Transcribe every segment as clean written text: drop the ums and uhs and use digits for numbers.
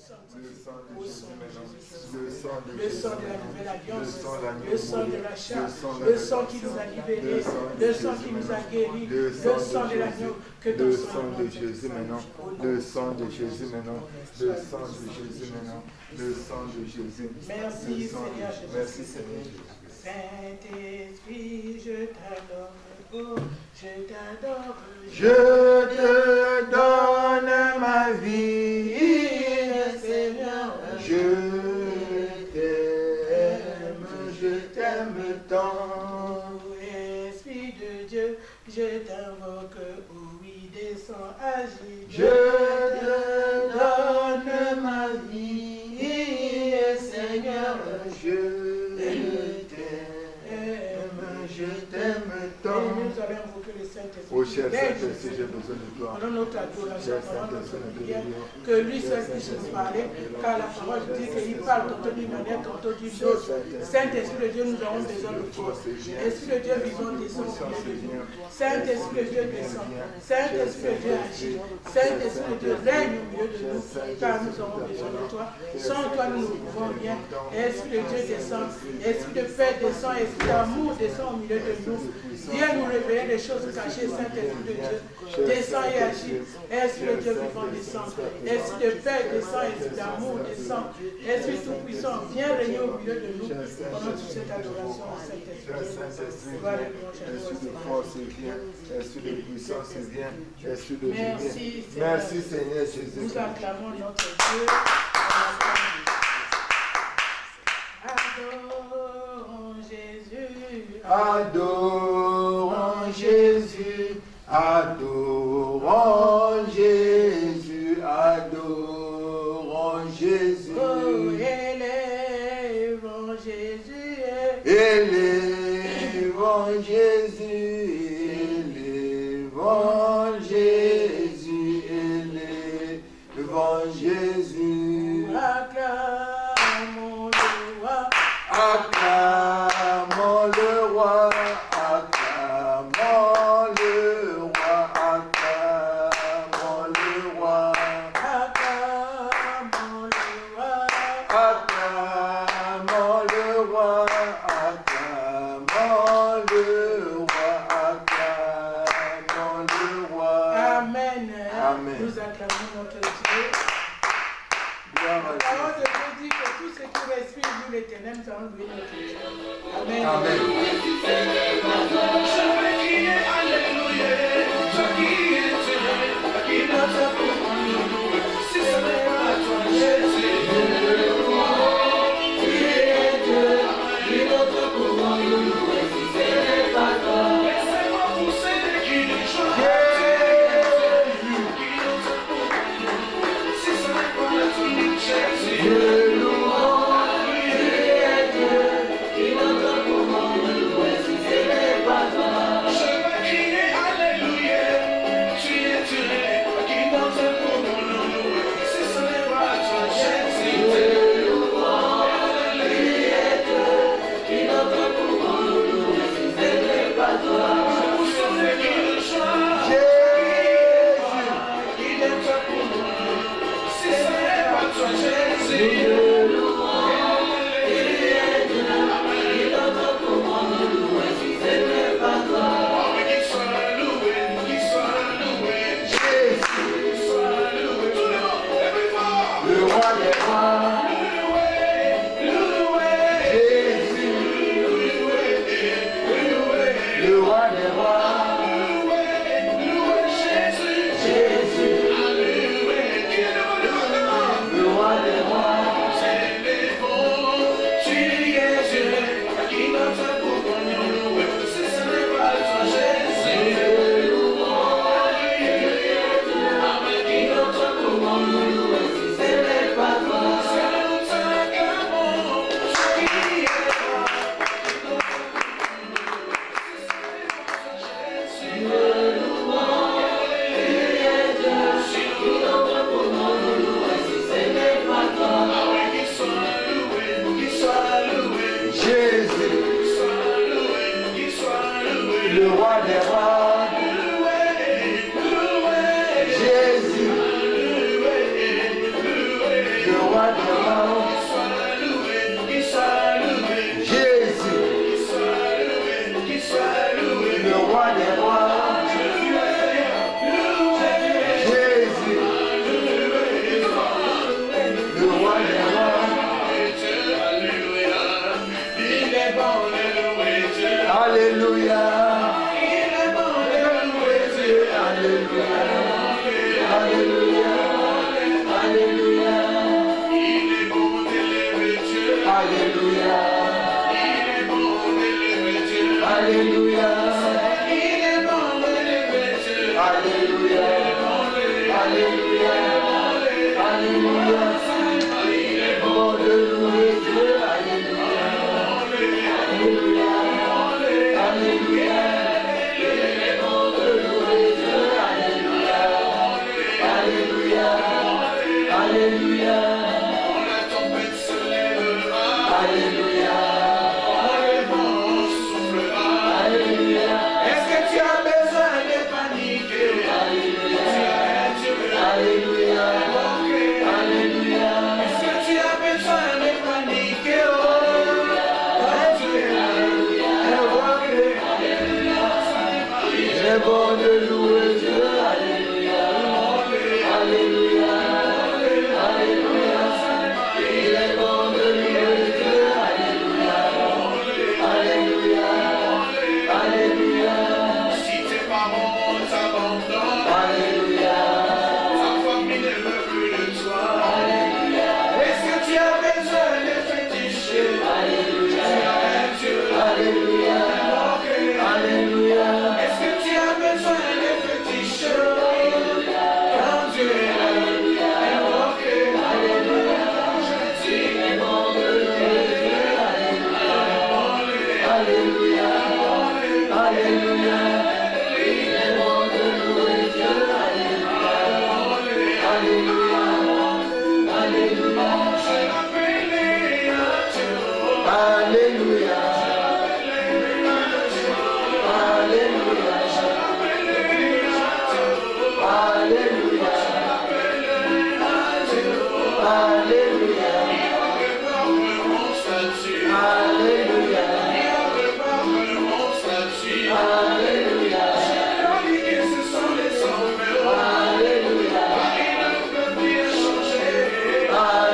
Le sang de la nouvelle alliance, le sang de l'achat, le sang qui nous a libérés, le sang qui nous a guéris, le sang de l'agneau, que ton sang de Jésus maintenant, le sang de Jésus maintenant, le sang de Jésus maintenant, le sang de Jésus. Merci Seigneur Jésus. Merci Seigneur. Saint-Esprit, je t'adore, oh, je t'adore. Je te donne ma vie, Seigneur. Je t'aime tant. Esprit de Dieu, je t'invoque, oui, descends, agis. Je te donne ma vie, Seigneur, je t'aime tant. Et nous allons invoquer le Saint-Esprit. Oh cher Saint-Esprit, j'ai besoin de toi. Pendant notre adoration, pendant notre prière, que lui seul puisse nous parler, car la parole dit qu'il parle tantôt d'une manière, tantôt d'une autre. Saint-Esprit de Dieu, nous avons besoin de toi. Esprit de Dieu, vivant, descend au milieu de nous. Saint-Esprit de Dieu, descend. Saint-Esprit de Dieu, agit. Saint-Esprit de Dieu, règne au milieu de nous, car nous avons besoin de toi. Sans toi, nous ne pouvons rien. Esprit de Dieu, descend. Esprit de paix, descend. Esprit d'amour, descend au milieu de nous. Viens nous révéler les choses cachées, Saint-Esprit de Dieu. Descend et agit. Esprit de Dieu vivant, descend. Esprit de paix, descend. Esprit d'amour, descend. Esprit tout-puissant, viens régner au milieu de nous pendant toute cette adoration au Saint-Esprit. Esprit de force, viens. Esprit de puissance, viens. Esprit de Merci, merci Seigneur Jésus. Nous acclamons notre Dieu. Adorons Jésus. Adorons Jésus, adorons Jésus, adorons Jésus. Oh, élevons Jésus, élevons Jésus, élevons Jésus, élevons Jésus. Acclamons le roi, acclamons le roi. l'Éternel, nous allons louer notre Dieu. Amen. Amen. Amen.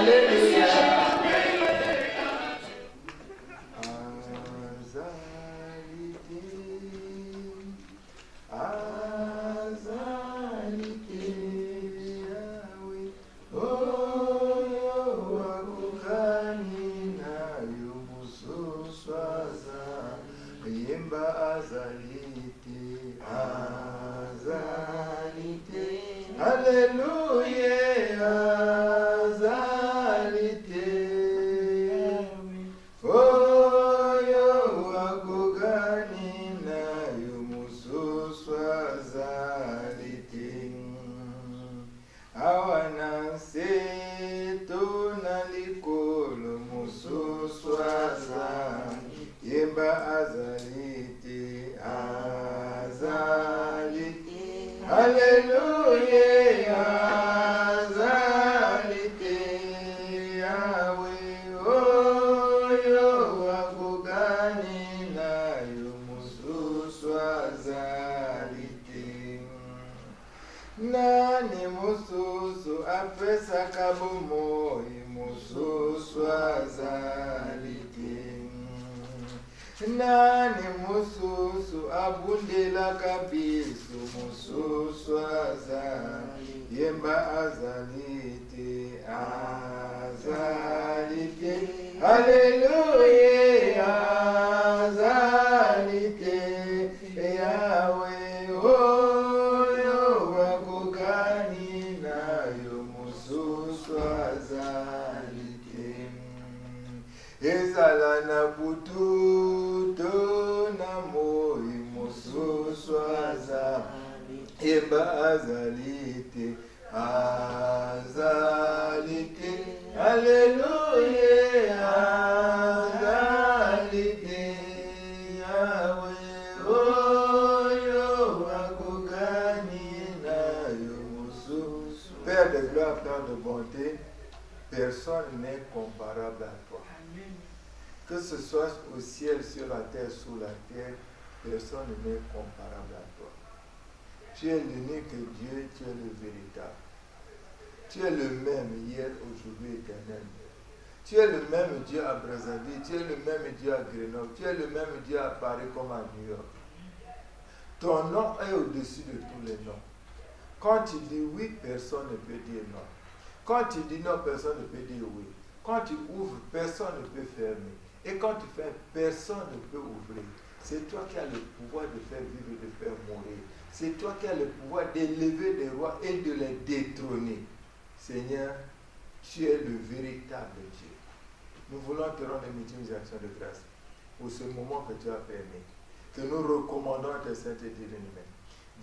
Alléluia. Nani mususu apesa kabumo mususu azaliti. Nani mususu abundela kabisu mususu azaliti. Yemba azaliti azaliti. Hallelujah azaliti. Yahweh ezalana bututo na moi mususu yemba azalite azalite. Hallelujah azalite. Yahweh oyo akogani na yo mususu. Père de gloire, Père de bonté, personne n'est comparable à toi. Que ce soit au ciel, sur la terre, sous la terre, personne n'est comparable à toi. Tu es l'unique Dieu, tu es le véritable. Tu es le même hier, aujourd'hui, éternellement. Tu es le même Dieu à Brazzaville, tu es le même Dieu à Grenoble, tu es le même Dieu à Paris comme à New York. Ton nom est au-dessus de tous les noms. Quand tu dis oui, personne ne peut dire non. Quand tu dis non, personne ne peut dire oui. Quand tu ouvres, personne ne peut fermer. Et quand tu fais, personne ne peut ouvrir. C'est toi qui as le pouvoir de faire vivre et de faire mourir. C'est toi qui as le pouvoir d'élever des rois et de les détrôner. Seigneur, tu es le véritable Dieu. Nous voulons te rendre une ultime action de grâce pour ce moment que tu as permis. Que nous recommandons tes saintes et divines mains.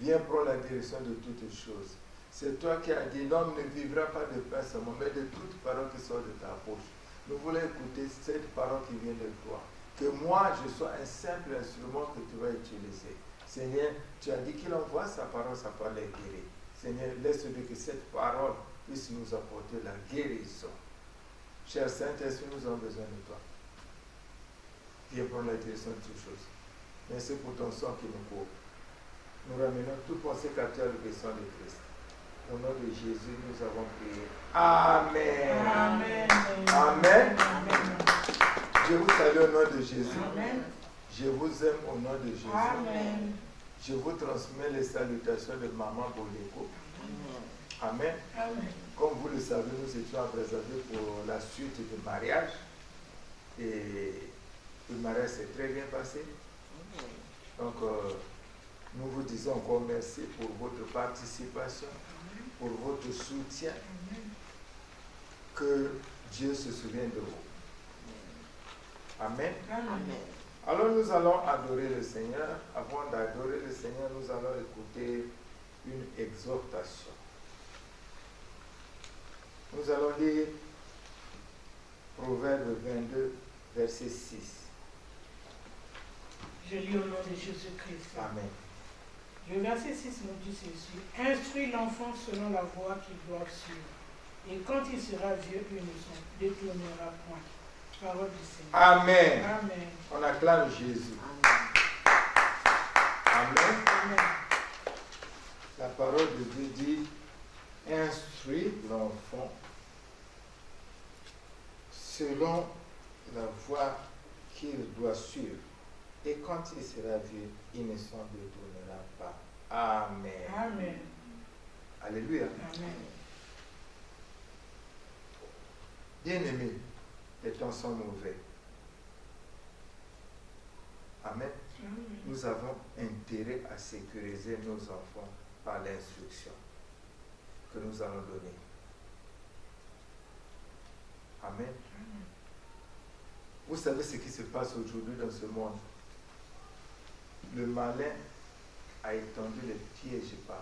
Viens prendre la direction de toutes choses. C'est toi qui as dit, l'homme ne vivra pas de pain seulement, mais de toute parole qui sort de ta bouche. Nous voulons écouter cette parole qui vient de toi. Que moi, je sois un simple instrument que tu vas utiliser. Seigneur, tu as dit qu'il envoie sa parole les guérir. Seigneur, laisse-le que cette parole puisse nous apporter la guérison. Cher Saint-Esprit, nous avons besoin de toi. Viens prendre la direction de toutes choses. Merci pour ton sang qui nous couvre. Nous ramenons toute pensée captive à l'obéissance de Christ. Au nom de Jésus, nous avons prié. Amen. Amen. Amen. Amen. Je vous salue au nom de Jésus. Amen. Je vous aime au nom de Jésus. Amen. Je vous transmets les salutations de Maman Boleko. Amen. Amen. Comme vous le savez, nous étions à Brazzaville pour la suite du mariage. Et le mariage s'est très bien passé. Donc, nous vous disons encore merci pour votre participation, pour votre soutien. Que Dieu se souvienne de vous. Amen. Amen. Alors nous allons adorer le Seigneur. Avant d'adorer le Seigneur, nous allons écouter une exhortation. Nous allons lire Proverbe 22, verset 6. Je lis au nom de Jésus-Christ. Amen. Le verset 6 nous dit ceci. Instruis l'enfant selon la voie qu'il doit suivre. Et quand il sera vieux, il ne s'en détournera point. Parole du Seigneur. Amen. Amen. On acclame Jésus. Amen. Amen. La parole de Dieu dit, instruis l'enfant selon la voie qu'il doit suivre. Et quand il sera vieux, il ne s'en détournera pas. Amen. Amen. Alléluia. Amen. Bien-aimés, les temps sont mauvais. Amen. Nous avons intérêt à sécuriser nos enfants par l'instruction que nous allons donner. Amen. Vous savez ce qui se passe aujourd'hui dans ce monde. Le malin a étendu les pièges partout.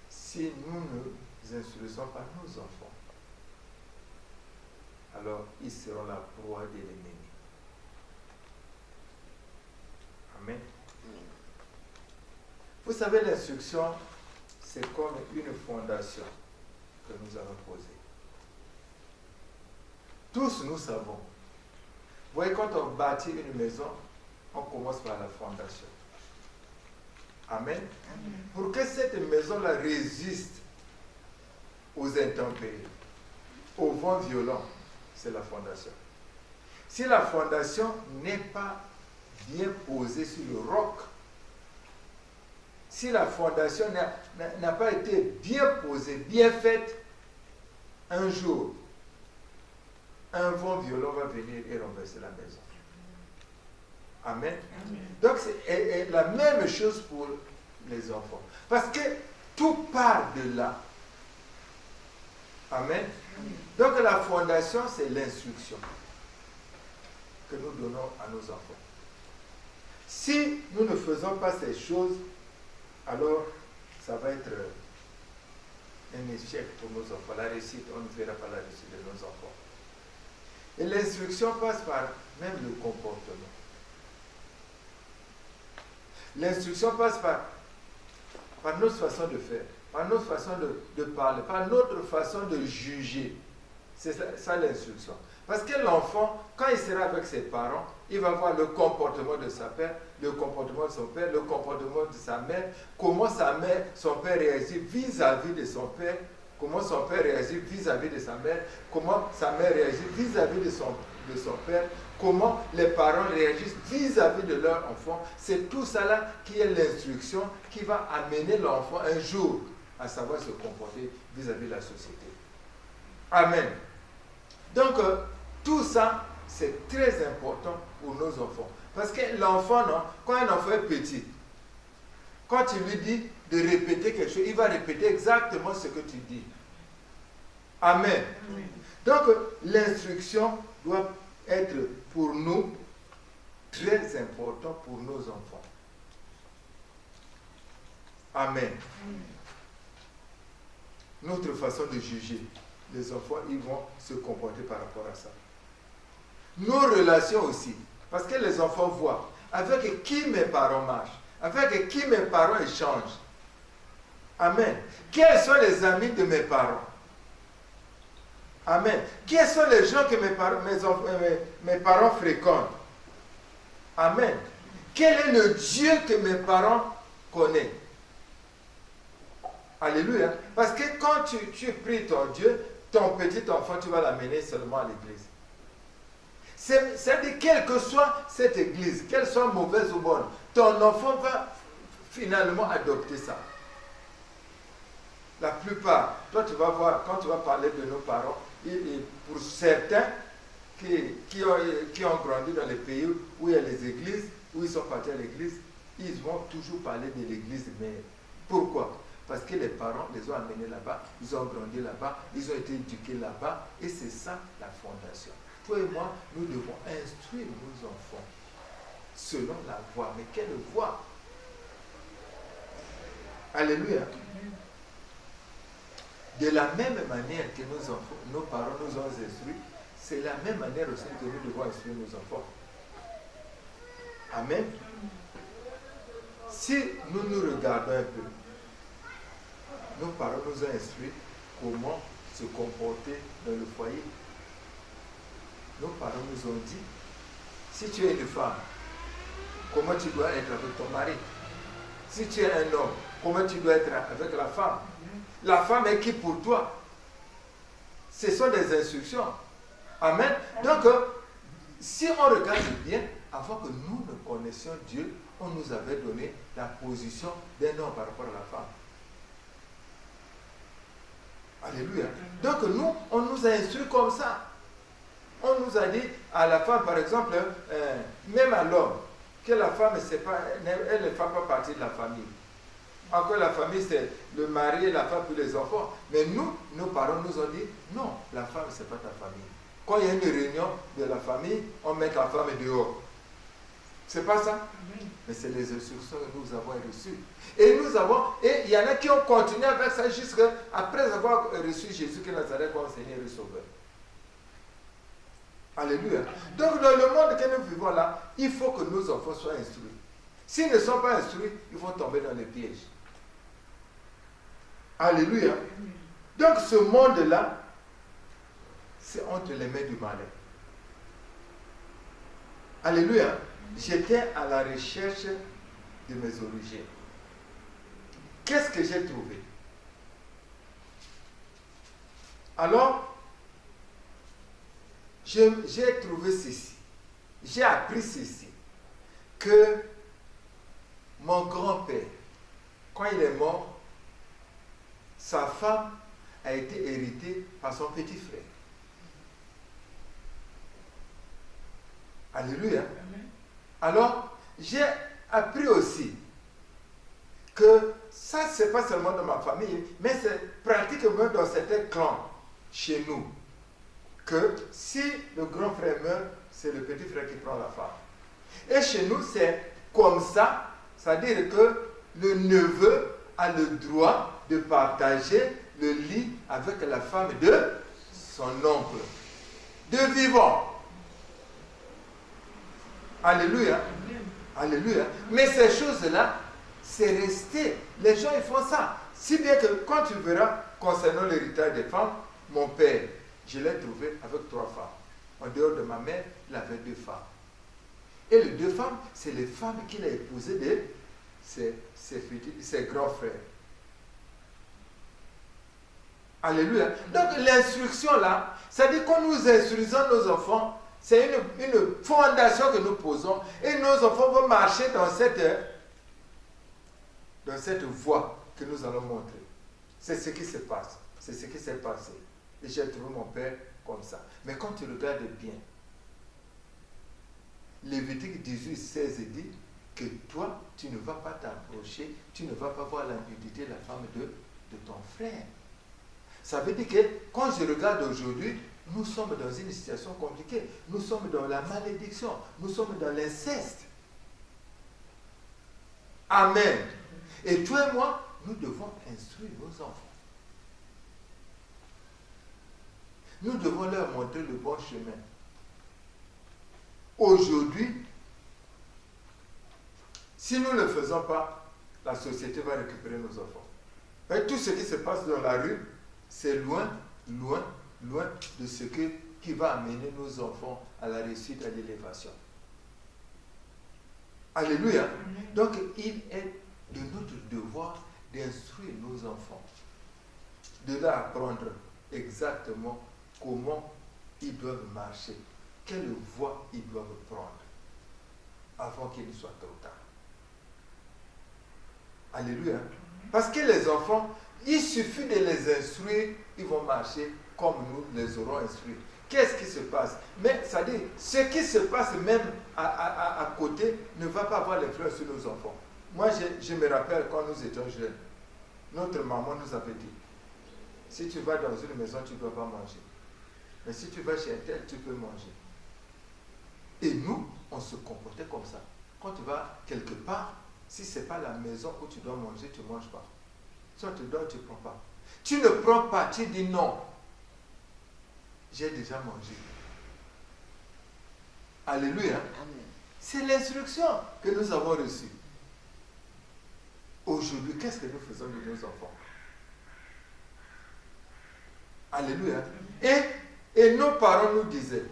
Si nous ne instruisons pas nos enfants, alors ils seront la proie de l'ennemi. Amen. Vous savez, l'instruction, c'est comme une fondation que nous allons poser. Tous nous savons. Vous voyez, quand on bâtit une maison, on commence par la fondation. Amen. Amen. Pour que cette maison-là résiste aux intempéries, aux vents violents, c'est la fondation. Si la fondation n'est pas bien posée sur le roc, si la fondation n'a pas été bien posée, bien faite, un jour, un vent violent va venir et renverser la maison. Amen. Amen. Donc c'est la même chose pour les enfants. Parce que tout part de là. Amen. Donc la fondation, c'est l'instruction que nous donnons à nos enfants. Si nous ne faisons pas ces choses, alors ça va être un échec pour nos enfants. La réussite, on ne verra pas la réussite de nos enfants. Et l'instruction passe par même le comportement. L'instruction passe par notre façon de faire, par notre façon de parler, par notre façon de juger. C'est ça l'instruction. Parce que l'enfant, quand il sera avec ses parents, il va voir le comportement de sa père, le comportement de son père, le comportement de sa mère, comment son père réagit vis-à-vis de son père, comment son père réagit vis-à-vis de sa mère, comment sa mère réagit vis-à-vis de son père, comment les parents réagissent vis-à-vis de leur enfant. C'est tout ça là qui est l'instruction qui va amener l'enfant un jour à savoir se comporter vis-à-vis de la société. Amen. Donc, tout ça, c'est très important pour nos enfants. Parce que l'enfant, non, quand un enfant est petit, quand tu lui dis de répéter quelque chose, il va répéter exactement ce que tu dis. Amen. Amen. Donc, l'instruction doit être pour nous très important pour nos enfants. Amen. Notre façon de juger, les enfants, ils vont se comporter par rapport à ça. Nos relations aussi, parce que les enfants voient avec qui mes parents marchent, avec qui mes parents échangent. Amen. Quels sont les amis de mes parents? Amen. Quels sont les gens que mes parents fréquentent? Amen. Quel est le Dieu que mes parents connaissent? Alléluia. Parce que quand tu pries ton Dieu, ton petit enfant, tu vas l'amener seulement à l'église. C'est-à-dire, quelle que soit cette église, qu'elle soit mauvaise ou bonne, ton enfant va finalement adopter ça. La plupart, toi tu vas voir, quand tu vas parler de nos parents, et pour certains qui ont grandi dans les pays où il y a les églises, où ils sont partis à l'église, ils vont toujours parler de l'église mère. Pourquoi? Parce que les parents les ont amenés là-bas, ils ont grandi là-bas, ils ont été éduqués là-bas, et c'est ça la fondation. Toi et moi, nous devons instruire nos enfants selon la voie. Mais quelle voie? Alléluia. De la même manière que nos parents nous ont instruits, c'est la même manière aussi que nous devons instruire nos enfants. Amen. Si nous nous regardons un peu, nos parents nous ont instruits comment se comporter dans le foyer. Nos parents nous ont dit, si tu es une femme, comment tu dois être avec ton mari? Si tu es un homme, comment tu dois être avec la femme? La femme est qui pour toi? Ce sont des instructions. Amen. Donc, si on regarde bien, avant que nous ne connaissions Dieu, on nous avait donné la position d'un homme par rapport à la femme. Alléluia. Donc nous, on nous a instruits comme ça. On nous a dit à la femme, par exemple, même à l'homme, que la femme, elle ne fait pas partie de la famille. Encore la famille, c'est le mari, la femme, puis les enfants. Mais nous, nos parents nous ont dit, non, la femme, ce n'est pas ta famille. Quand il y a une réunion de la famille, on met la femme dehors. C'est pas ça? Mais c'est les instructions que nous avons reçues. Et il y en a qui ont continué avec ça jusqu'à après avoir reçu Jésus qui Nazareth comme Seigneur et Sauveur. Alléluia. Donc dans le monde que nous vivons là, il faut que nos enfants soient instruits. S'ils ne sont pas instruits, ils vont tomber dans les pièges. Alléluia. Donc ce monde-là, c'est entre les mains du malin. Alléluia. J'étais à la recherche de mes origines. Qu'est-ce que j'ai trouvé? Alors, j'ai trouvé ceci. J'ai appris ceci. Que mon grand-père, quand il est mort, sa femme a été héritée par son petit frère. Alléluia. Alors, j'ai appris aussi que ça, ce n'est pas seulement dans ma famille, mais c'est pratiquement dans certains clans chez nous. Que si le grand frère meurt, c'est le petit frère qui prend la femme. Et chez nous, c'est comme ça, c'est-à-dire que le neveu a le droit de partager le lit avec la femme de son oncle, de vivant. Alléluia. Alléluia. Mais ces choses-là, c'est resté. Les gens, ils font ça. Si bien que quand tu verras, concernant l'héritage des femmes, mon père, je l'ai trouvé avec 3 femmes. En dehors de ma mère, il avait 2 femmes. Et les 2 femmes, c'est les femmes qu'il a épousées de ses grands frères. Alléluia. Donc l'instruction là, c'est-à-dire quand nous instruisons nos enfants, c'est une fondation que nous posons et nos enfants vont marcher dans cette voie que nous allons montrer. C'est ce qui se passe. C'est ce qui s'est passé. Et j'ai trouvé mon père comme ça. Mais quand tu regardes bien, Lévitique 18:16 dit que toi, tu ne vas pas t'approcher, tu ne vas pas voir l'impudicité de la femme de ton frère. Ça veut dire que quand je regarde aujourd'hui, nous sommes dans une situation compliquée. Nous sommes dans la malédiction. Nous sommes dans l'inceste. Amen. Et toi et moi, nous devons instruire nos enfants. Nous devons leur montrer le bon chemin. Aujourd'hui, si nous ne le faisons pas, la société va récupérer nos enfants. Et tout ce qui se passe dans la rue, c'est loin de ce qui va amener nos enfants à la réussite, à l'élévation. Alléluia. Donc, il est de notre devoir d'instruire nos enfants, de leur apprendre exactement comment ils doivent marcher, quelle voie ils doivent prendre, avant qu'il ne soit trop tard. Alléluia. Parce que les enfants, il suffit de les instruire, ils vont marcher comme nous les aurons instruits. Qu'est-ce qui se passe? Mais ça dit, ce qui se passe même à côté ne va pas avoir l'influence sur nos enfants. Moi, je me rappelle quand nous étions jeunes, notre maman nous avait dit, si tu vas dans une maison, tu ne dois pas manger. Mais si tu vas chez un tel, tu peux manger. Et nous, on se comportait comme ça. Quand tu vas quelque part, si ce n'est pas la maison où tu dois manger, tu ne manges pas. Si on te donne, tu ne prends pas. Tu ne prends pas, tu dis non. J'ai déjà mangé. Alléluia. C'est l'instruction que nous avons reçue. Aujourd'hui, qu'est-ce que nous faisons de nos enfants? Alléluia. Et nos parents nous disaient,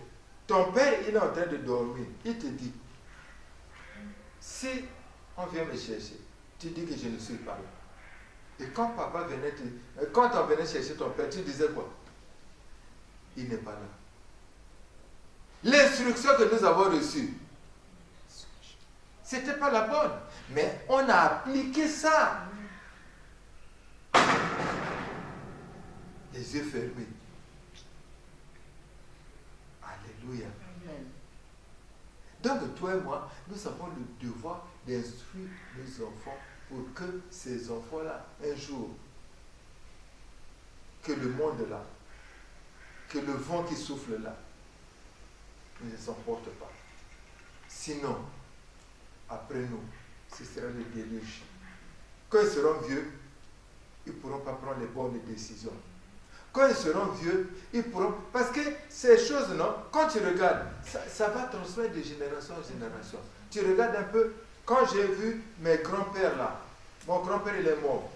ton père, il est en train de dormir. Il te dit, si on vient me chercher, tu dis que je ne suis pas là. Et quand on venait chercher ton père, tu disais quoi? Il n'est pas là. L'instruction que nous avons reçue, ce n'était pas la bonne. Mais on a appliqué ça. Les yeux fermés. Alléluia. Amen. Donc, toi et moi, nous avons le devoir d'instruire nos enfants pour que ces enfants-là, un jour, que le monde là, que le vent qui souffle là, ne les emporte pas. Sinon, après nous, ce sera le déluge. Quand ils seront vieux, ils ne pourront pas prendre les bonnes décisions. Quand ils seront vieux, ils pourront... Parce que ces choses, non, quand tu regardes, ça va transmettre de génération en génération. Tu regardes un peu, quand j'ai vu mes grands-pères là, mon grand-père il est mort,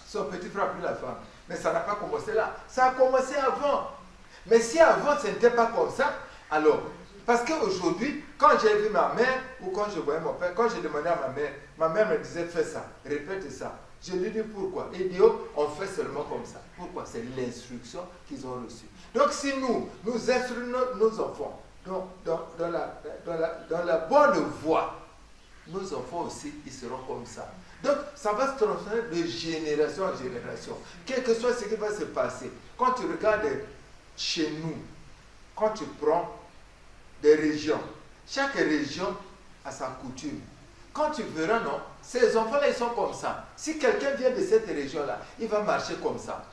son petit frère a pris la femme, mais ça n'a pas commencé là, ça a commencé avant. Mais si avant ce n'était pas comme ça, alors, parce qu'aujourd'hui, quand j'ai vu ma mère, ou quand je voyais mon père, quand j'ai demandé à ma mère me disait fais ça, répète ça. Je lui dis pourquoi. Il dit, oh, on fait seulement comme ça. Pourquoi? C'est l'instruction qu'ils ont reçue. Donc si nous instruisons nos enfants dans la bonne voie, nos enfants aussi, ils seront comme ça. Donc ça va se transmettre de génération en génération. Quel que soit ce qui va se passer. Quand tu regardes chez nous, quand tu prends des régions, chaque région a sa coutume. Quand tu verras, non, ces enfants-là, ils sont comme ça. Si quelqu'un vient de cette région-là, il va marcher comme ça.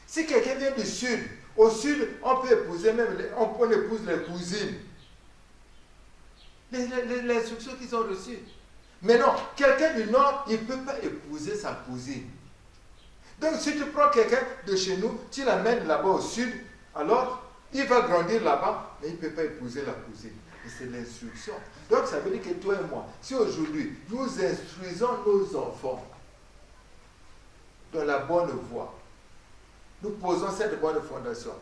Si quelqu'un vient du sud, au sud, on peut épouser même, on épouse les cousines. L'instruction qu'ils ont reçue. Mais non, quelqu'un du nord, il ne peut pas épouser sa cousine. Donc si tu prends quelqu'un de chez nous, tu l'amènes là-bas au sud, alors il va grandir là-bas, mais il ne peut pas épouser la cousine. Et c'est l'instruction. Donc ça veut dire que toi et moi, si aujourd'hui nous instruisons nos enfants dans la bonne voie, nous posons cette bonne fondation,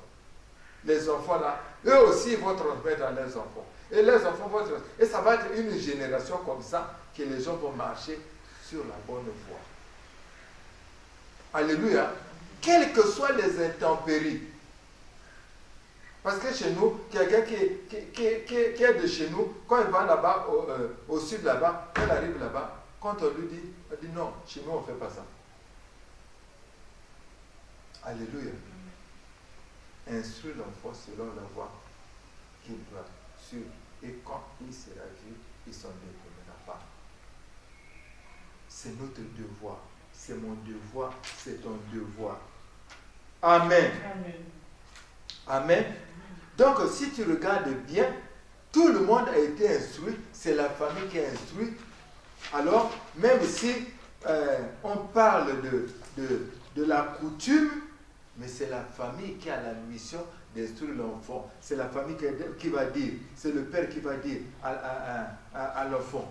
les enfants là, eux aussi vont transmettre à leurs enfants. Et leurs enfants vont transmettre. Et ça va être une génération comme ça que les gens vont marcher sur la bonne voie. Alléluia. Quelles que soient les intempéries. Parce que chez nous, quelqu'un qui est de chez nous, quand il va là-bas, au sud là-bas, quand il arrive là-bas, quand on lui dit, on dit non, chez nous on ne fait pas ça. Alléluia. Instruire l'enfant selon la voie qu'il doit suivre. Et quand il sera vu, il s'en détournera pas. C'est notre devoir. C'est mon devoir, c'est ton devoir. Amen. Amen. Amen. Donc, si tu regardes bien, tout le monde a été instruit, c'est la famille qui est instruite. Alors, même si on parle de la coutume, mais c'est la famille qui a la mission d'instruire l'enfant. C'est la famille qui va dire, c'est le père qui va dire à l'enfant,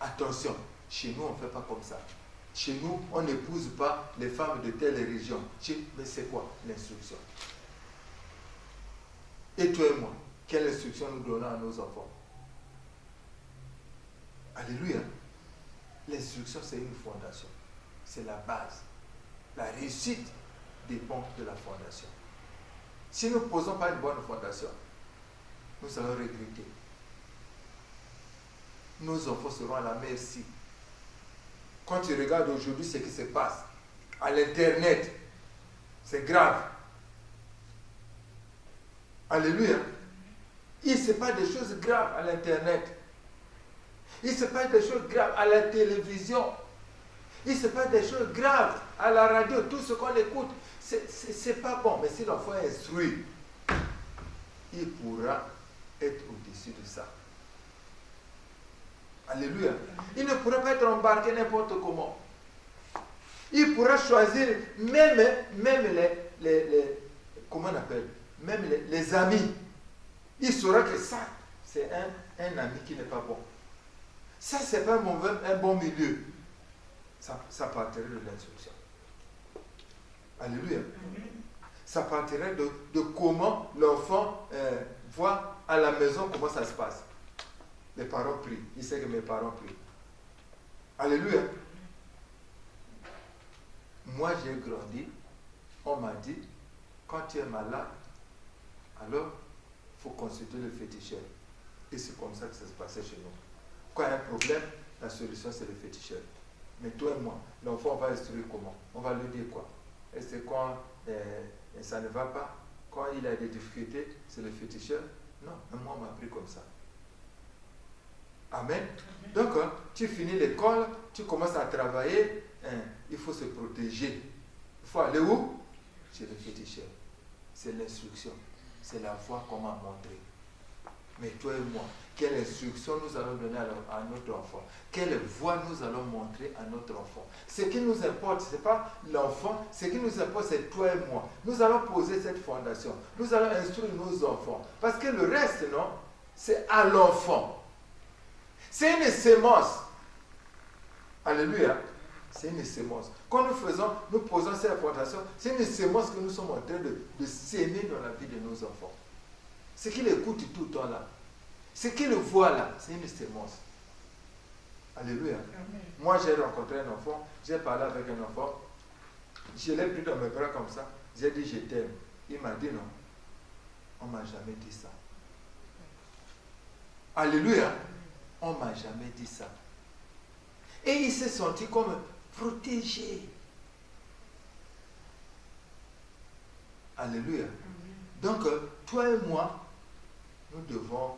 attention, chez nous on ne fait pas comme ça. Chez nous, on n'épouse pas les femmes de telle région. Mais c'est quoi l'instruction? Et toi et moi, quelle instruction nous donnons à nos enfants? Alléluia. L'instruction, c'est une fondation. C'est la base. La réussite dépend de la fondation. Si nous ne posons pas une bonne fondation, nous allons regretter. Nos enfants seront à la merci. Quand tu regardes aujourd'hui ce qui se passe à l'Internet, c'est grave. Alléluia. Il ne se passe des choses graves à l'Internet. Il se passe des choses graves à la télévision. Il se passe des choses graves à la radio. Tout ce qu'on écoute, c'est pas bon. Mais si l'enfant est instruit, il pourra être au-dessus de ça. Alléluia. Il ne pourra pas être embarqué n'importe comment. Il pourra choisir même les comment on appelle, même les amis. Il saura que ça, c'est un ami qui n'est pas bon. Ça, c'est pas un bon milieu. Ça partirait de l'instruction. Alléluia. Ça partirait de comment l'enfant voit à la maison comment ça se passe. Les parents prient. Il sait que mes parents prient. Alléluia. Moi, j'ai grandi. On m'a dit, quand tu es malade, alors il faut consulter le féticheur. Et c'est comme ça que ça se passait chez nous. Quand il y a un problème, la solution c'est le féticheur. Mais toi et moi, l'enfant, on va instruire comment? On va lui dire quoi? Et c'est quand ça ne va pas, quand il a des difficultés, c'est le féticheur? Non, mais moi on m'a appris comme ça. Amen. Donc, tu finis l'école, tu commences à travailler, il faut se protéger. Il faut aller où? Chez le féticheur. C'est l'instruction. C'est la voie qu'on m'a montrée. Mais toi et moi, quelle instruction nous allons donner à notre enfant? Quelle voie nous allons montrer à notre enfant? Ce qui nous importe, ce n'est pas l'enfant, ce qui nous importe, c'est toi et moi. Nous allons poser cette fondation. Nous allons instruire nos enfants. Parce que le reste, non, c'est à l'enfant. C'est une sémence. Alléluia. C'est une sémence. Quand nous posons cette fondation, c'est une sémence que nous sommes en train de s'aimer dans la vie de nos enfants. Ce qu'il écoute tout le temps là, ce qu'il voit là, c'est une sémence. Alléluia. Amen. Moi, j'ai rencontré un enfant, j'ai parlé avec un enfant, je l'ai pris dans mes bras comme ça, j'ai dit je t'aime. Il m'a dit non, on ne m'a jamais dit ça. Alléluia. On ne m'a jamais dit ça. Et il s'est senti comme protégé. Alléluia. Donc, toi et moi, nous devons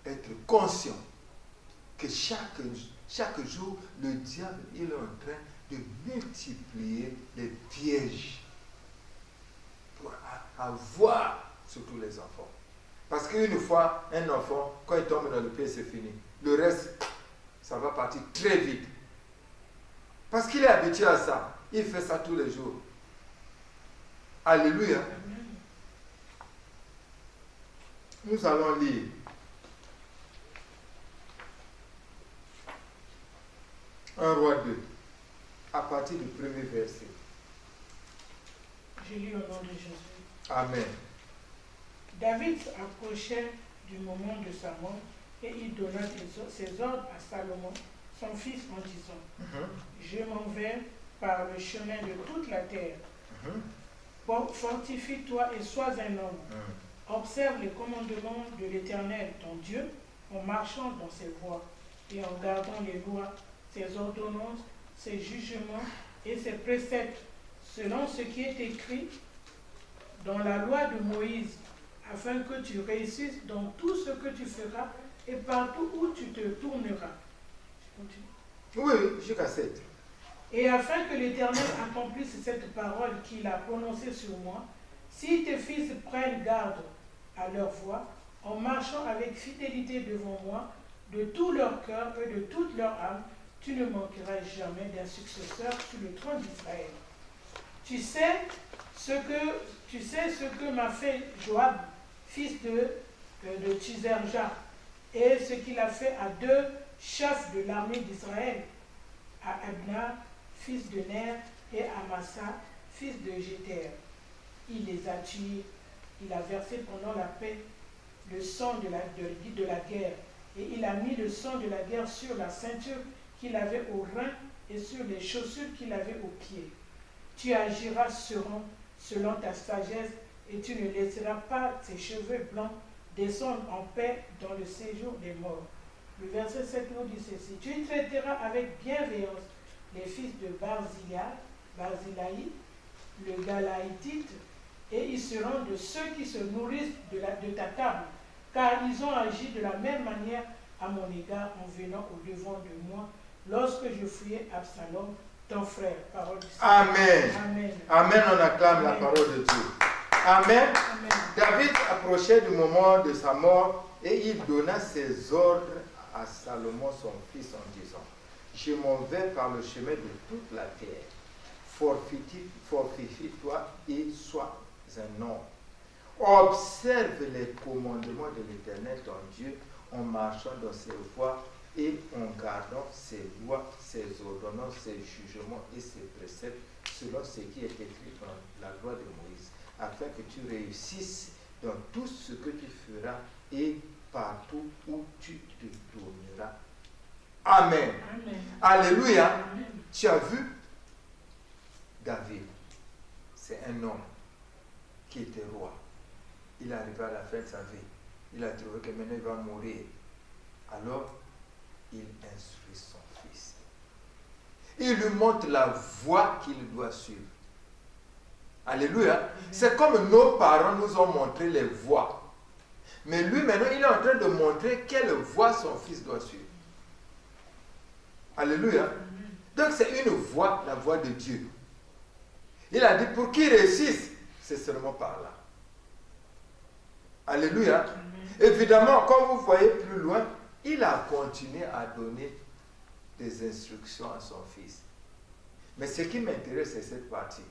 être conscients que chaque jour, le diable il est en train de multiplier les pièges pour avoir surtout les enfants. Parce qu'une fois, un enfant, quand il tombe dans le piège, c'est fini. Le reste, ça va partir très vite. Parce qu'il est habitué à ça. Il fait ça tous les jours. Alléluia. Nous allons lire. Un roi 2. À partir du premier verset. Je lis au nom de Jésus. Amen. David approchait du moment de sa mort et il donna ses ordres à Salomon, son fils, en disant Je m'en vais par le chemin de toute la terre. Fortifie-toi et sois un homme. Observe les commandements de l'Éternel, ton Dieu, en marchant dans ses voies et en gardant les lois, ses ordonnances, ses jugements et ses préceptes, selon ce qui est écrit dans la loi de Moïse, afin que tu réussisses dans tout ce que tu feras et partout où tu te tourneras. Oui, jusqu'à 7. Et afin que l'Éternel accomplisse cette parole qu'il a prononcée sur moi, si tes fils prennent garde à leur voie, en marchant avec fidélité devant moi, de tout leur cœur et de toute leur âme, tu ne manqueras jamais d'un successeur sur le trône d'Israël. Tu sais ce que m'a fait Joab, fils de Tizerja, et ce qu'il a fait à 2 chefs de l'armée d'Israël, à Abna, fils de Ner, et à Massa, fils de Jéter. Il les a tués. Il a versé pendant la paix le sang de la guerre, et il a mis le sang de la guerre sur la ceinture qu'il avait au rein et sur les chaussures qu'il avait aux pieds. Tu agiras selon ta sagesse, et tu ne laisseras pas tes cheveux blancs descendre en paix dans le séjour des morts. Le verset 7 nous dit ceci. Tu traiteras avec bienveillance les fils de Barzilai, le Galaïtite, et ils seront de ceux qui se nourrissent de ta table, car ils ont agi de la même manière à mon égard en venant au devant de moi, lorsque je fouillais Absalom, ton frère. Parole du Seigneur. Amen. Amen. Amen, on acclame la parole de Dieu. Amen. Amen. David approchait du moment de sa mort et il donna ses ordres à Salomon, son fils, en disant Je m'en vais par le chemin de toute la terre. Fortifie-toi et sois un homme. Observe les commandements de l'Éternel, ton Dieu, en marchant dans ses voies et en gardant ses lois, ses ordonnances, ses jugements et ses préceptes, selon ce qui est écrit dans la loi de Moïse, afin que tu réussisses dans tout ce que tu feras et partout où tu te tourneras. Amen. Amen. Alléluia. Amen. Tu as vu David, c'est un homme qui était roi. il est arrivé à la fin de sa vie. Il a trouvé que maintenant il va mourir. Alors, il instruit son fils. Il lui montre la voie qu'il doit suivre. Alléluia. C'est comme nos parents nous ont montré les voies. Mais lui, maintenant, il est en train de montrer quelle voie son fils doit suivre. Alléluia. Donc, c'est une voie, la voie de Dieu. Il a dit, pour qu'il réussisse, c'est seulement par là. Alléluia. Évidemment, comme vous voyez plus loin, il a continué à donner des instructions à son fils. Mais ce qui m'intéresse, c'est cette partie.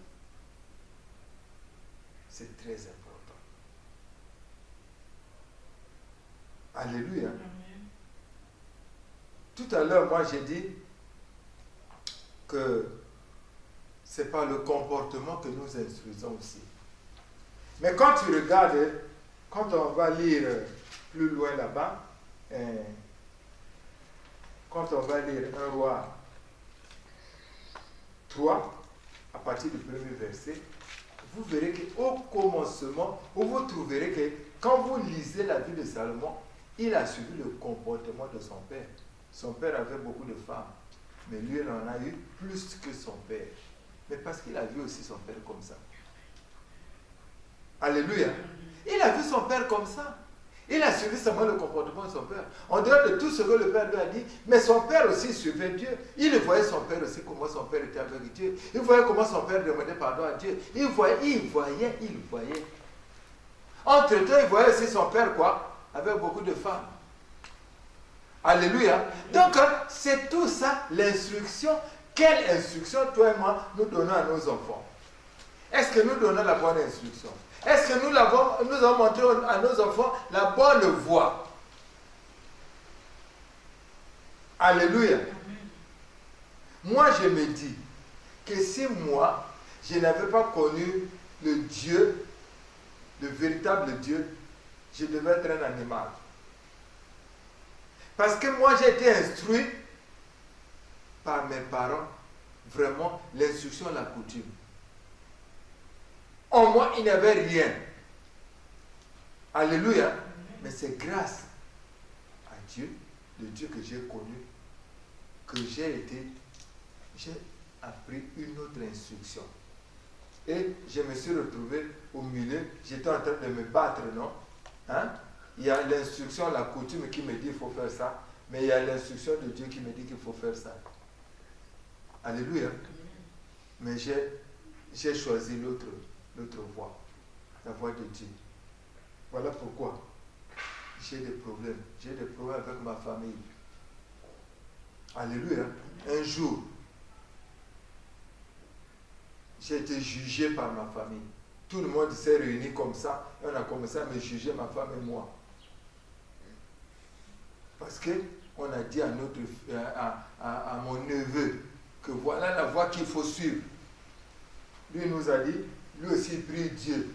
C'est très important. Alléluia. Tout à l'heure, moi, j'ai dit que c'est par le comportement que nous instruisons aussi. Mais quand tu regardes, quand on va lire plus loin là-bas, quand on va lire 1 Roi 3, à partir du premier verset, vous verrez qu'au commencement, vous trouverez que quand vous lisez la vie de Salomon, il a suivi le comportement de son père. Son père avait beaucoup de femmes, mais lui, il en a eu plus que son père. Mais parce qu'il a vu aussi son père comme ça. Alléluia. Il a vu son père comme ça. Il a suivi seulement le comportement de son père. En dehors de tout ce que le père lui a dit, mais son père aussi suivait Dieu. Il voyait son père aussi, comment son père était avec Dieu. Il voyait comment son père demandait pardon à Dieu. Il voyait. Entre-temps, il voyait aussi son père, quoi, avec beaucoup de femmes. Alléluia. Donc, c'est tout ça, l'instruction. Quelle instruction, toi et moi, nous donnons à nos enfants? Est-ce que nous donnons la bonne instruction? Est-ce que nous avons montré à nos enfants la bonne voie? Alléluia. Moi, je me dis que si moi, je n'avais pas connu le Dieu, le véritable Dieu, je devais être un animal. Parce que moi, j'ai été instruit par mes parents, vraiment, l'instruction, la coutume. En moi, il n'y avait rien. Alléluia. Mais c'est grâce à Dieu, le Dieu que j'ai connu, que j'ai appris une autre instruction. Et je me suis retrouvé au milieu, j'étais en train de me battre, non? Hein? Il y a l'instruction, la coutume qui me dit qu'il faut faire ça, mais il y a l'instruction de Dieu qui me dit qu'il faut faire ça. Alléluia. Mais j'ai choisi l'autre voie, la voie de Dieu. Voilà pourquoi j'ai des problèmes. J'ai des problèmes avec ma famille. Alléluia. Un jour, j'ai été jugé par ma famille. Tout le monde s'est réuni comme ça et on a commencé à me juger, ma femme et moi. Parce qu'on a dit à mon neveu que voilà la voie qu'il faut suivre. Lui nous a dit, lui aussi prie Dieu.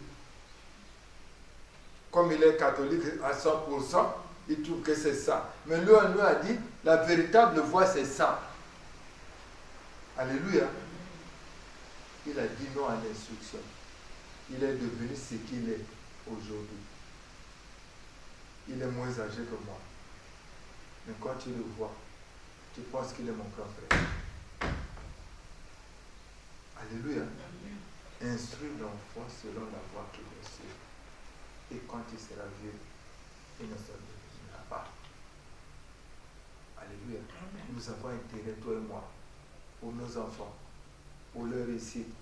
Comme il est catholique à 100%, il trouve que c'est ça. Mais lui, on lui a dit, la véritable voie, c'est ça. Alléluia. Il a dit non à l'instruction. Il est devenu ce qu'il est aujourd'hui. Il est moins âgé que moi. Mais quand tu le vois, tu penses qu'il est mon grand frère. Alléluia. Instruis l'enfant selon la voie qu'il doit suivre. Et quand il sera vieux, il ne se reviendra pas. Alléluia. Nous avons intérêt, toi et moi, pour nos enfants, pour leur réussite,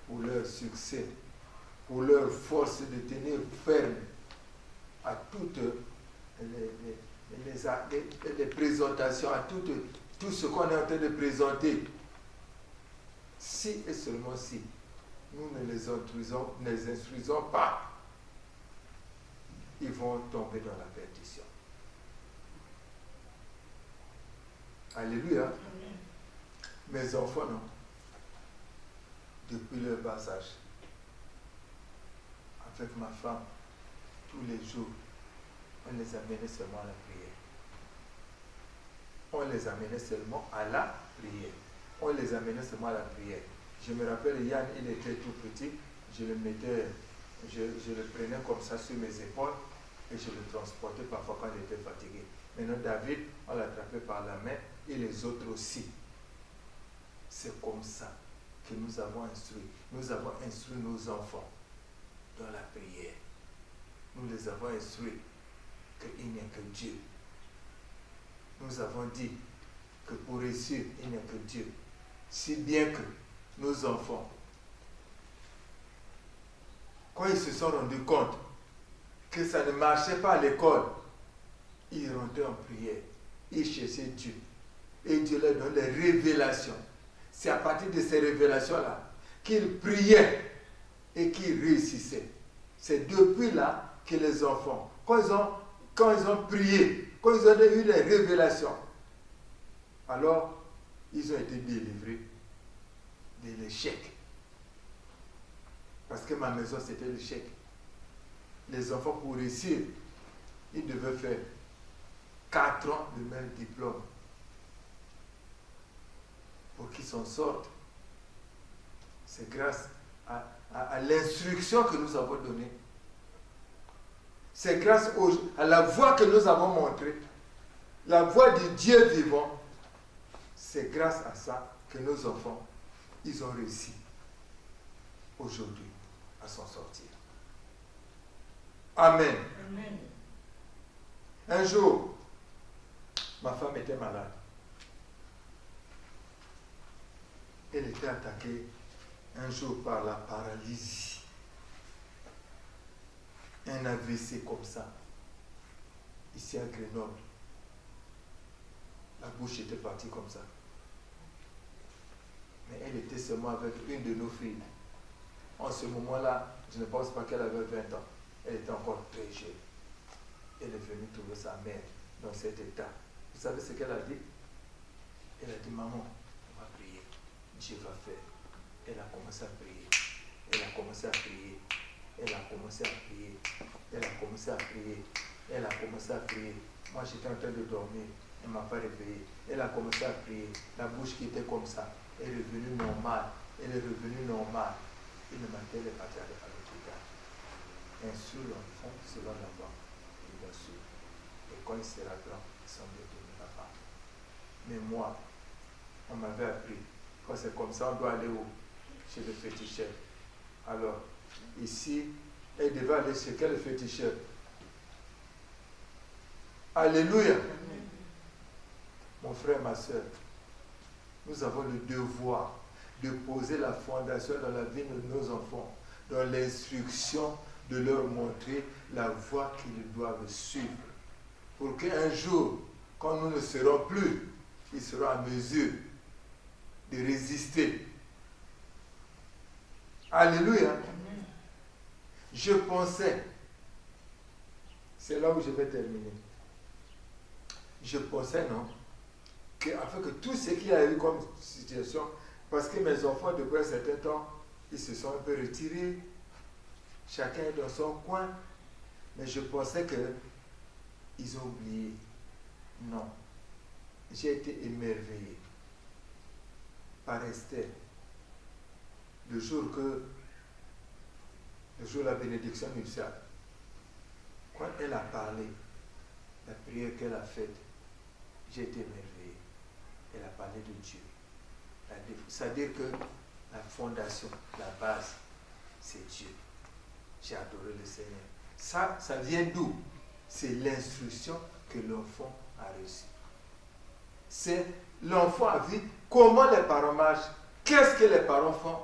pour leur succès, pour leur force de tenir ferme à toutes les présentations, à tout ce qu'on est en train de présenter. Si et seulement si nous ne les instruisons pas, ils vont tomber dans la perdition. Alléluia. Mes enfants, non. Depuis leur bas âge, avec ma femme, tous les jours, on les amenait seulement à la prière. On les amenait seulement à la prière. On les amenait seulement à la prière. Je me rappelle, Yann, il était tout petit, je le mettais je le prenais comme ça sur mes épaules et je le transportais parfois quand j'étais fatigué. Maintenant, David, on l'attrapait par la main et les autres aussi. C'est comme ça que nous avons instruit. Nous avons instruit nos enfants dans la prière. Nous les avons instruits qu'il n'y a que Dieu. Nous avons dit que pour réussir, il n'y a que Dieu. Si bien que nos enfants, quand ils se sont rendus compte que ça ne marchait pas à l'école, ils rentraient en prière. Ils cherchaient Dieu. Et Dieu leur donne les révélations. C'est à partir de ces révélations-là qu'ils priaient et qu'ils réussissaient. C'est depuis là que les enfants, quand ils ont prié, quand ils ont eu les révélations, alors ils ont été délivrés de l'échec. Parce que ma maison, c'était l'échec. Les enfants, pour réussir, ils devaient faire 4 ans le même diplôme pour qu'ils s'en sortent. C'est grâce à l'instruction que nous avons donnée. C'est grâce à la voie que nous avons montrée, la voie de Dieu vivant. C'est grâce à ça que nos enfants, ils ont réussi aujourd'hui à s'en sortir. Amen. Amen. Un jour, ma femme était malade. Elle était attaquée un jour par la paralysie. Un AVC comme ça, ici à Grenoble. La bouche était partie comme ça. Mais elle était seulement avec une de nos filles. En ce moment-là, je ne pense pas qu'elle avait 20 ans. Elle était encore très jeune. Elle est venue trouver sa mère dans cet état. Vous savez ce qu'elle a dit? Elle a dit, maman, on va prier. Dieu va faire. Elle a commencé à prier. Elle a commencé à prier. Elle a commencé à prier. Elle a commencé à prier. Elle a commencé à prier. Moi, j'étais en train de dormir. Elle ne m'a pas réveillé. Elle a commencé à prier. La bouche qui était comme ça est revenue normale. Elle est revenue normale. Et le matin, elle est partie à l'hôpital. Instruire l'enfant selon la voie. Il va suivre. Et quand il sera grand, il s'en détournera pas. Mais moi, on m'avait appris. Quand c'est comme ça, on doit aller où? Chez le féticheur. Alors, ici, elle devait aller chez quel féticheur? Alléluia. Mon frère, ma soeur, nous avons le devoir de poser la fondation dans la vie de nos enfants, dans l'instruction de leur montrer la voie qu'ils doivent suivre. Pour qu'un jour, quand nous ne serons plus, ils seront en mesure de résister. Alléluia. Je pensais, c'est là où je vais terminer. Je pensais, non, afin que tout ce qu'il y a eu comme situation, parce que mes enfants, depuis un certain temps, ils se sont un peu retirés, chacun est dans son coin, mais je pensais qu'ils ont oublié. Non. J'ai été émerveillé par Esther. Le jour de la bénédiction nuptiale, quand elle a parlé, la prière qu'elle a faite, j'ai été émerveillé. Elle a parlé de Dieu. C'est-à-dire que la fondation, la base, c'est Dieu. J'ai adoré le Seigneur. Ça vient d'où? C'est l'instruction que l'enfant a reçue. C'est l'enfant a vu comment les parents marchent, qu'est-ce que les parents font.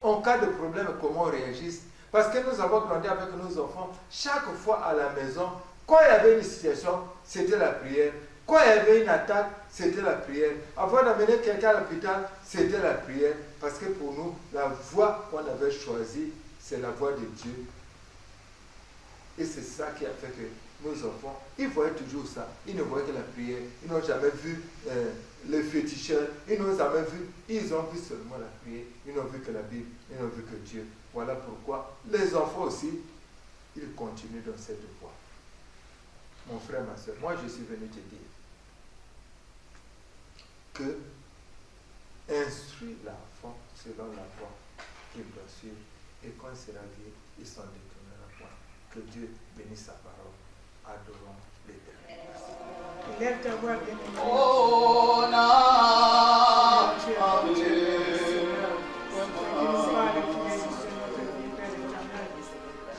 En cas de problème, comment on réagit. Parce que nous avons grandi avec nos enfants, chaque fois à la maison, quand il y avait une situation, c'était la prière. Quand il y avait une attaque, c'était la prière. Avant d'amener quelqu'un à l'hôpital, c'était la prière. Parce que pour nous, la voie qu'on avait choisie, c'est la voie de Dieu. Et c'est ça qui a fait que nos enfants, ils voyaient toujours ça. Ils ne voyaient que la prière. Ils n'ont jamais vu les féticheurs. Ils n'ont jamais vu. Ils ont vu seulement la prière. Ils n'ont vu que la Bible. Ils n'ont vu que Dieu. Voilà pourquoi les enfants aussi, ils continuent dans cette voie. Mon frère, ma soeur, moi je suis venu te dire que instruire l'enfant selon la voie qu'il doit suivre, Et quand il sera vieux, il s'en détournera point. Que Dieu bénisse sa parole. Adorons l'Éternel. Lève ta voix, bien-aimé. Oh,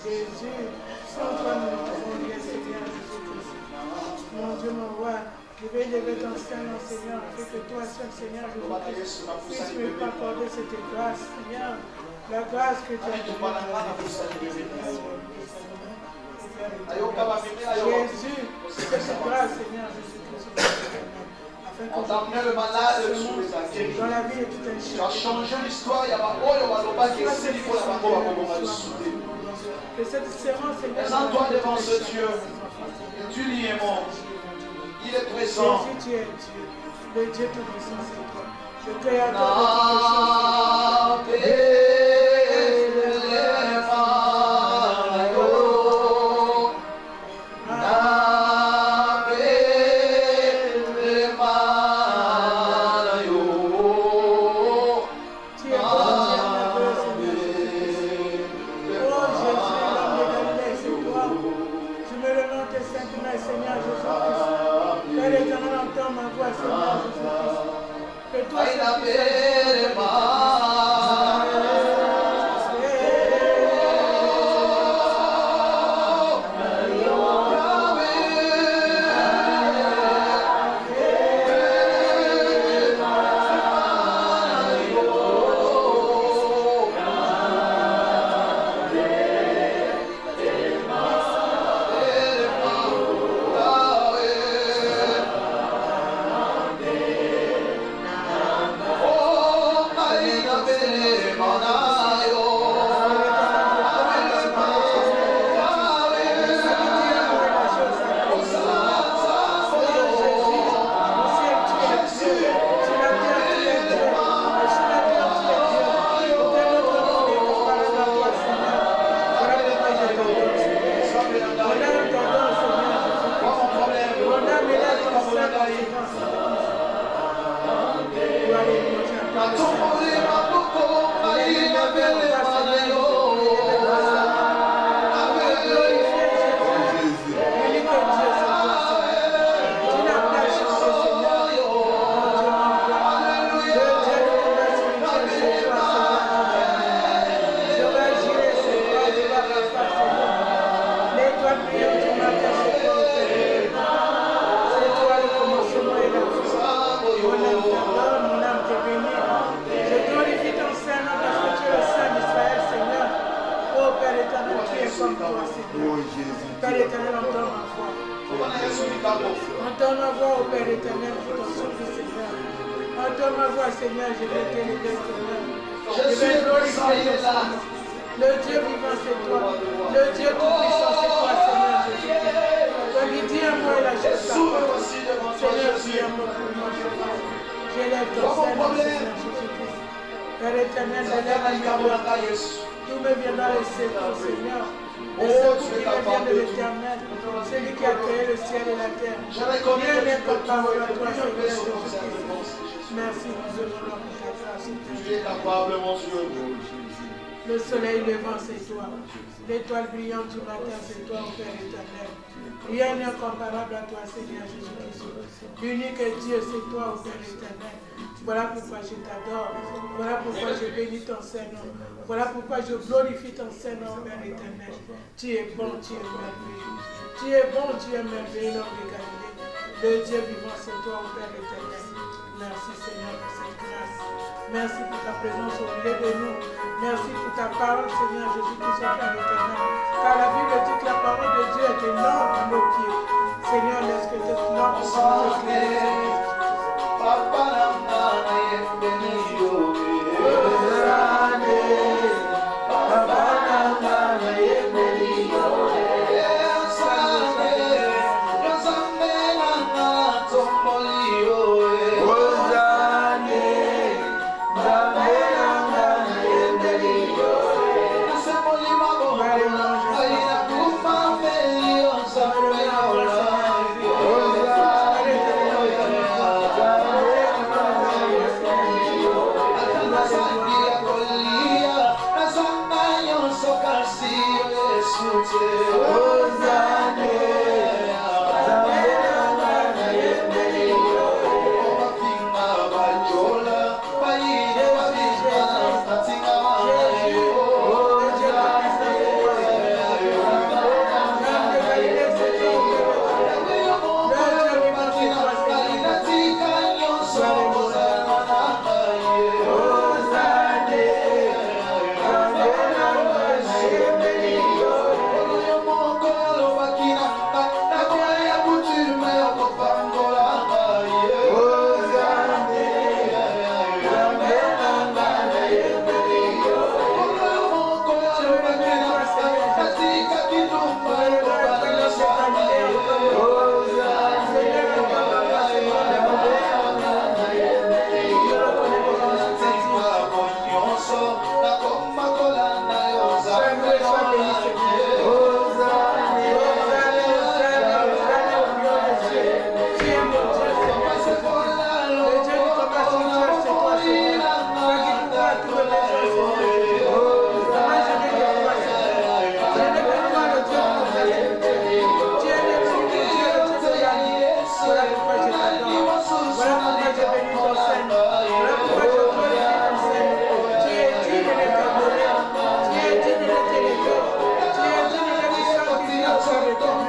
Jésus, sans toi nous ne pouvons rien, Seigneur Jésus-Christ. Mon Dieu, mon roi, je vais lever ton Seigneur, Seigneur, afin que toi seul, Seieur Jésus-Christ, puisse me accorder cette grâce, Seigneur, la grâce que tu as donnée. Jésus, cette grâce, Seigneur Jésus-Christ, afin que on a amené le malade sur les acquis. dans la vie de tout un Tu as chacun. changé l'histoire. Il y a pas qui est si pour la parole à souder. Que cette séance, Seigneur, présente-toi devant ce Dieu. Tu lui es mon. Il est présent. Jésus, tu es Dieu. Le Dieu tout-puissant, c'est toi. Le créateur de toutes les choses. Le soleil levant, c'est toi. L'étoile brillante du matin, c'est toi, ô Père éternel. Rien n'est comparable à toi, Seigneur Jésus-Christ. L'unique Dieu, c'est toi, ô Père éternel. Voilà pourquoi je t'adore. Voilà pourquoi je bénis ton Saint-Nom. Voilà pourquoi je glorifie ton Saint-Nom, Père éternel. Tu es bon, tu es merveilleux. Tu es bon, tu es merveilleux, l'homme de Galilée. Le Dieu vivant, c'est toi, ô Père éternel. Merci, Seigneur, pour cette grâce. Merci pour ta présence au milieu de nous. Merci pour ta parole, Seigneur Jésus-Christ, Père éternel. Car la Bible dit que la parole de Dieu est une lampe à nos pieds. Seigneur, laisse que cette lampe soit éclairée. gloire éternelle.